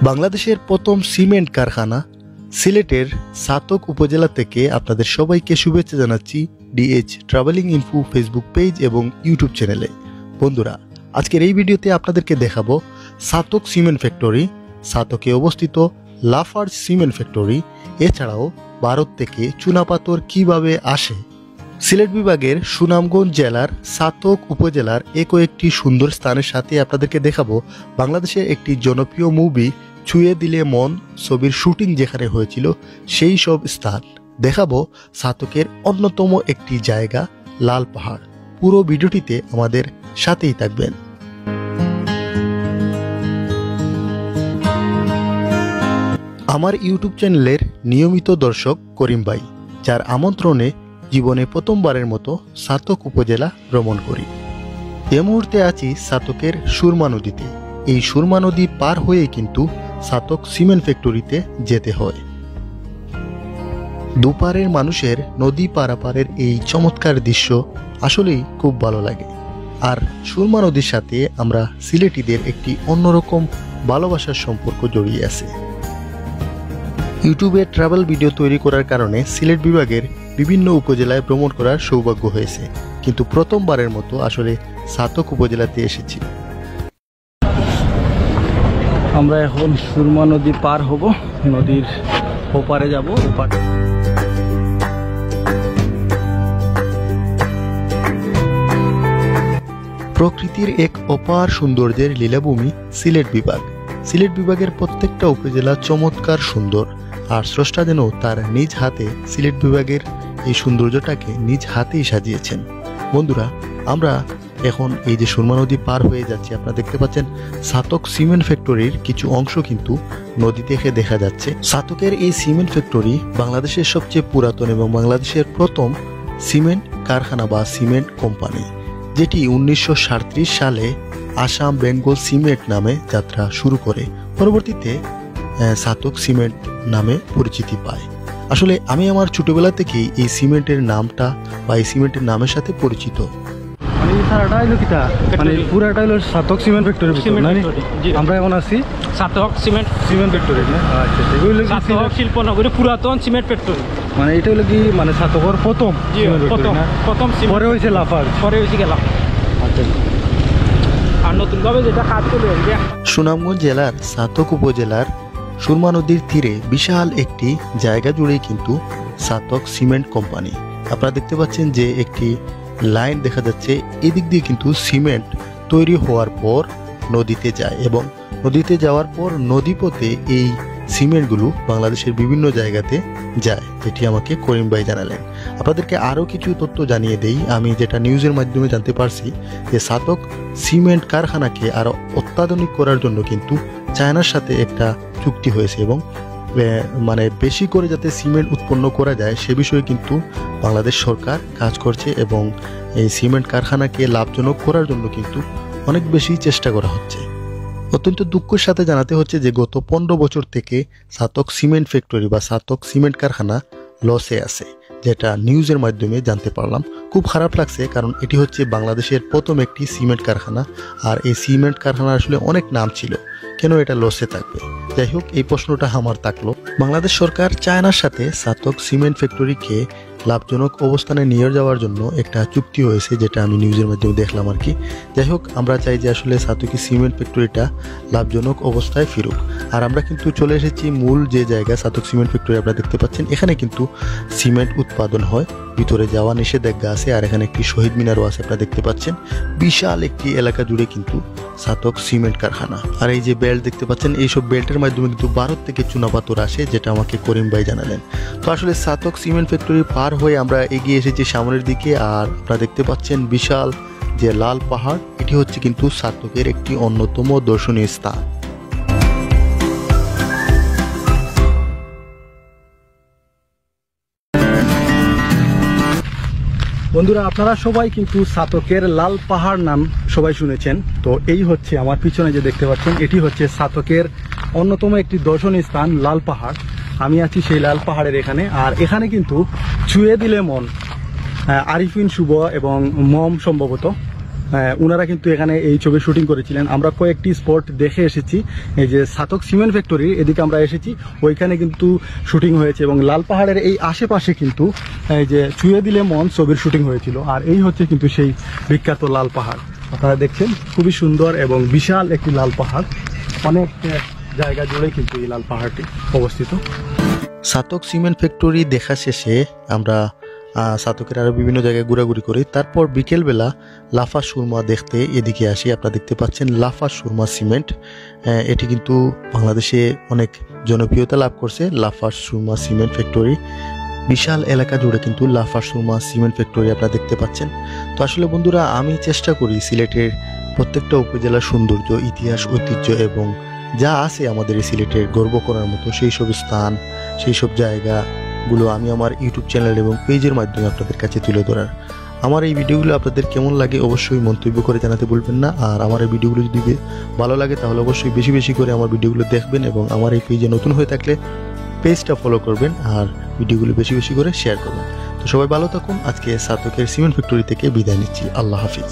বাংলাদেশের প্রথম সিমেন্ট কারখানা সিলেটের সাতক উপজেলা থেকে আপনাদের সবাইকে শুভেচ্ছা জানাচ্ছি DH travelling info Facebook page এবং ইউটিউব চ্যানেলে। বন্ধুরা, আজকের এই ভিডিওতে আপনাদেরকে দেখাবো সাতক সিমেন্ট ফ্যাক্টরি, সাতকে অবস্থিত লাফার্জ সিমেন্ট ফ্যাক্টরি, এছাড়াও ভারত থেকে চুনাপাথর কিভাবে আসে। সিলেট বিভাগের সুনামগঞ্জ জেলার সাতক উপজেলার কয়েকটি সুন্দর স্থানের সাথে আপনাদেরকে দেখাবো বাংলাদেশের একটি জনপ্রিয় মুভি ছুঁয়ে দিলে মন ছবির শুটিং যেখানে হয়েছিল সেই সব স্থান। দেখাবো সাতকের অন্যতম একটি জায়গা লাল পাহাড়। পুরো ভিডিওটিতে আমাদের সাথেই থাকবেন। আমার ইউটিউব চ্যানেলের নিয়মিত দর্শক করিম ভাই, যার আমন্ত্রণে জীবনে প্রথমবারের মতো সাতক উপজেলা ভ্রমণ করি। এ মুহূর্তে আছি সাতকের সুরমা নদীতে। এই সুরমা নদী পার হয়ে কিন্তু সাতক সিমেন্ট ফ্যাক্টরিতে যেতে হয়। দুপারের মানুষের নদী পারাপারের এই চমৎকার দৃশ্য আসলেই খুব ভালো লাগে। আর সুরমা নদীর সাথে আমরা সিলেটিদের একটি অন্যরকম ভালোবাসার সম্পর্ক জড়িয়ে আছে। ইউটিউবে ট্রাভেল ভিডিও তৈরি করার কারণে সিলেট বিভাগের বিভিন্ন উপজেলায় ভ্রমণ করার সৌভাগ্য হয়েছে, কিন্তু প্রথমবারের মতো আসলে সাতক উপজেলাতে এসেছি। আমরা এখন সুরমা নদী পার হব, নদীর ওপারে যাব। প্রকৃতির এক অপার সৌন্দর্যের লীলাভূমি সিলেট বিভাগ। সিলেট বিভাগের প্রত্যেকটা উপজেলা চমৎকার সুন্দর, আর স্রষ্টা যেন তার নিজ হাতে সিলেট বিভাগের এই সৌন্দর্যটাকে নিজ হাতেই সাজিয়েছেন। বন্ধুরা, আমরা এখন এই যে সুরমা নদী পার হয়ে যাচ্ছি, আপনারা দেখতে পাচ্ছেন সাতক সিমেন্ট ফ্যাক্টরির কিছু অংশ কিন্তু নদী থেকে দেখা যাচ্ছে। সাতকের এই সিমেন্ট ফ্যাক্টরি বাংলাদেশের সবচেয়ে পুরাতন এবং বাংলাদেশের প্রথম সিমেন্ট কারখানা বা সিমেন্ট কোম্পানি, যেটি 1937 সালে আসাম বেঙ্গল সিমেন্ট নামে যাত্রা শুরু করে পরবর্তীতে সাতক সিমেন্ট নামে পরিচিতি পায়। আসলে আমি আমার ছোটবেলা থেকেই এই সিমেন্টের নামটা বা এই সিমেন্টের নামের সাথে পরিচিত। সাতক সিমেন্ট ফ্যাক্টরি আমরা এখন আছি সাতক সিমেন্ট ফ্যাক্টরি না? আচ্ছা, শিল্পনগরী পুরাতন সিমেন্ট ফ্যাক্টরি। মানে এটা হলো কি, মানে সাতকের প্রথম প্রথম পরে হয়েছে লাফার্জ, পরে হয়েছে গেলাম। আচ্ছা, আর নতুনভাবে যেটা কাজ চলে সুনামগঞ্জ জেলার সাতক উপজেলার সুরমা নদীর তীরে বিশাল একটি জায়গা জুড়েই কিন্তু সাতক সিমেন্ট কোম্পানি। আপনারা দেখতে পাচ্ছেন যে একটি লাইন দেখা যাচ্ছে, এদিক দিয়ে কিন্তু সিমেন্ট তৈরি হওয়ার পর নদীতে যায় এবং নদীতে যাওয়ার পর নদীপথে এই সিমেন্টগুলো বাংলাদেশের বিভিন্ন জায়গাতে যায়, যেটি আমাকে করিম ভাই জানালেন। আপনাদেরকে আরও কিছু তথ্য জানিয়ে দেই। আমি যেটা নিউজের মাধ্যমে জানতে পারছি যে সাতক সিমেন্ট কারখানাকে আরও অত্যাধুনিক করার জন্য কিন্তু চায়নার সাথে একটা চুক্তি হয়েছে এবং মানে বেশি করে যাতে সিমেন্ট উৎপন্ন করা যায় সে বিষয়ে কিন্তু বাংলাদেশ সরকার কাজ করছে এবং এই সিমেন্ট কারখানাকে লাভজনক করার জন্য কিন্তু অনেক বেশি চেষ্টা করা হচ্ছে। অত্যন্ত দুঃখের সাথে জানাতে হচ্ছে যে গত 15 বছর থেকে সাতক সিমেন্ট ফ্যাক্টরি বা সাতক সিমেন্ট কারখানা লসে আছে, যেটা নিউজের মাধ্যমে জানতে পারলাম। খুব খারাপ লাগছে, কারণ এটি হচ্ছে বাংলাদেশের প্রথম একটি সিমেন্ট কারখানা, আর এই সিমেন্ট কারখানার আসলে অনেক নাম ছিল, কেন এটা লসে থাকবে? যাই হোক, এই প্রশ্নটা আমার থাকলো। বাংলাদেশ সরকার চায়নার সাথে সাতক সিমেন্ট ফ্যাক্টরিকে লাভজনক অবস্থানে নিয়ে যাওয়ার জন্য একটা চুক্তি হয়েছে, যেটা আমি নিউজের মাধ্যমে দেখলাম আর কি। যাই হোক, আমরা চাই যে আসলে সাতকি সিমেন্ট ফ্যাক্টরিটা লাভজনক অবস্থায় ফিরুক। আর আমরা কিন্তু চলে এসেছি মূল যে জায়গা সাতক সিমেন্ট ফ্যাক্টরি আপনারা দেখতে পাচ্ছেন। এখানে কিন্তু সিমেন্ট উৎপাদন হয়, ভিতরে যাওয়া নিষেধাজ্ঞা আছে, আর এখানে একটি শহীদ মিনারও আছে আপনারা দেখতে পাচ্ছেন। বিশাল একটি এলাকা জুড়ে কিন্তু সাতক সিমেন্ট কারখানা। আর এই যে বেল্ট দেখতে পাচ্ছেন, এইসব বেল্টের মাধ্যমে কিন্তু ভারত থেকে চুনাপাথর আসে, যেটা আমাকে করিম ভাই জানালেন। তো আসলে সাতক সিমেন্ট ফ্যাক্টরি পার হয়ে আমরা এগিয়ে এসেছি সামনের দিকে, আর আপনারা দেখতে পাচ্ছেন বিশাল যে লাল পাহাড়, এটি হচ্ছে কিন্তু সাতকের একটি অন্যতম দর্শনীয় স্থান। বন্ধুরা, আপনারা সবাই কিন্তু সাতকের লাল পাহাড় নাম সবাই শুনেছেন। তো এই হচ্ছে আমার পিছনে যে দেখতে পাচ্ছেন, এটি হচ্ছে সাতকের অন্যতম একটি দর্শনীয় স্থান লাল পাহাড়। আমি আছি সেই লাল পাহাড়ের এখানে, আর এখানে কিন্তু ছুঁয়ে দিলে মন আরিফিন শুভ এবং মম সম্ভবত ওনারা কিন্তু এখানে এই ছবি শুটিং করেছিলেন। আমরা কয়েকটি স্পট দেখে এসেছি, এই যে সাতক সিমেন্ট ফ্যাক্টরি এদিকে আমরা এসেছি, ওইখানে কিন্তু শুটিং হয়েছে এবং লাল পাহাড়ের এই আশেপাশে কিন্তু এই যে ছুঁয়ে দিলে মন ছবির শুটিং হয়েছিল। আর এই হচ্ছে কিন্তু সেই বিখ্যাত লাল পাহাড়, আপনারা দেখছেন খুবই সুন্দর এবং বিশাল একটি লাল পাহাড়, অনেক জায়গা জুড়ে কিন্তু এই লাল পাহাড়টি অবস্থিত। সাতক সিমেন্ট ফ্যাক্টরি দেখা শেষে আমরা সাতকের আরও বিভিন্ন জায়গায় ঘোরাঘুরি করি। তারপর বিকেলবেলা লাফা সুরমা দেখতে এদিকে আসি। আপনারা দেখতে পাচ্ছেন লাফা সুরমা সিমেন্ট, এটি কিন্তু বাংলাদেশে অনেক জনপ্রিয়তা লাভ করছে। লাফা সুরমা সিমেন্ট ফ্যাক্টরি বিশাল এলাকা জুড়ে কিন্তু লাফা সুরমা সিমেন্ট ফ্যাক্টরি আপনারা দেখতে পাচ্ছেন। তো আসলে বন্ধুরা, আমি চেষ্টা করি সিলেটের প্রত্যেকটা উপজেলার সৌন্দর্য, ইতিহাস, ঐতিহ্য এবং যা আছে আমাদের এই সিলেটের গর্ব করার মতো সেই সব স্থান, সেই সব জায়গাগুলো আমি আমার ইউটিউব চ্যানেল এবং পেজের মাধ্যমে আপনাদের কাছে তুলে ধরার। আমার এই ভিডিওগুলো আপনাদের কেমন লাগে অবশ্যই মন্তব্য করে জানাতে ভুলবেন না। আর আমার এই ভিডিওগুলো যদি ভালো লাগে তাহলে অবশ্যই বেশি বেশি করে আমার ভিডিওগুলো দেখবেন এবং আমার এই পেজে নতুন হয়ে থাকলে পেজটা ফলো করবেন আর ভিডিওগুলো বেশি বেশি করে শেয়ার করবেন। তো সবাই ভালো থাকুন। আজকে সাতকের সিমেন্ট ফ্যাক্টরি থেকে বিদায় নিচ্ছি। আল্লাহ হাফিজ।